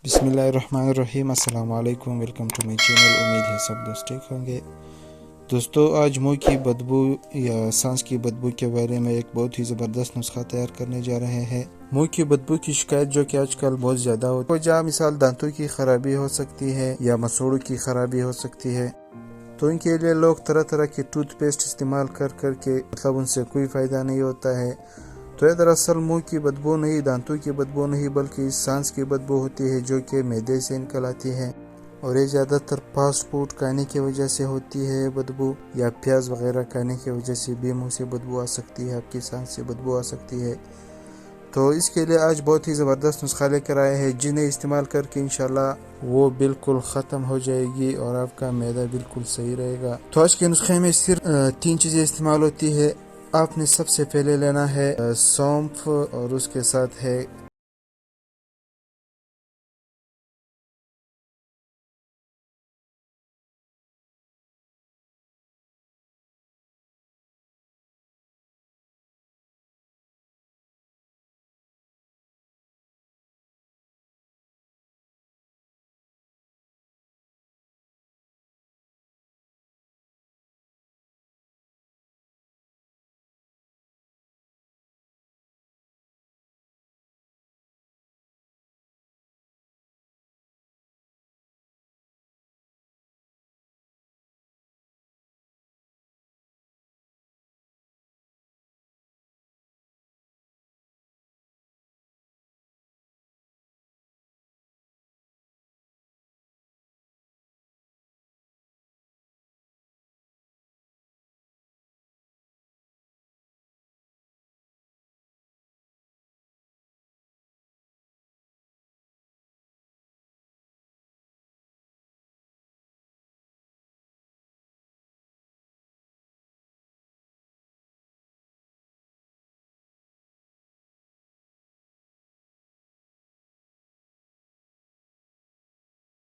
بسم اللہ الرحمن الرحیم۔ السلام علیکم، ویلکم ٹو مائی چینل۔ امید ہے سب دوست ٹھیک ہوں گے۔ دوستو، آج منہ کی بدبو یا سانس کی بدبو کے بارے میں ایک بہت ہی زبردست نسخہ تیار کرنے جا رہے ہیں۔ منہ کی بدبو کی شکایت جو کہ آج کل بہت زیادہ ہوتی ہے، جہاں مثال دانتوں کی خرابی ہو سکتی ہے یا مسوڑوں کی خرابی ہو سکتی ہے، تو ان کے لیے لوگ طرح طرح کی ٹوتھ پیسٹ استعمال کر کے ان سے کوئی فائدہ نہیں ہوتا ہے۔ تو یہ دراصل منہ کی بدبو نہیں، دانتوں کی بدبو نہیں، بلکہ سانس کی بدبو ہوتی ہے جو کہ معدے سے نکل آتی ہے، اور یہ زیادہ تر فاسٹ فوڈ کھانے کی وجہ سے ہوتی ہے بدبو، یا پیاز وغیرہ کھانے کی وجہ سے بھی منہ سے بدبو آ سکتی ہے، آپ کی سانس سے بدبو آ سکتی ہے۔ تو اس کے لیے آج بہت ہی زبردست نسخہ لے کر آئے ہیں، جنہیں استعمال کر کے انشاءاللہ وہ بالکل ختم ہو جائے گی اور آپ کا معدہ بالکل صحیح رہے گا۔ تو آج کے نسخے میں صرف 3 چیزیں استعمال ہوتی ہے۔ آپ نے سب سے پہلے لینا ہے سونف، اور اس کے ساتھ ہے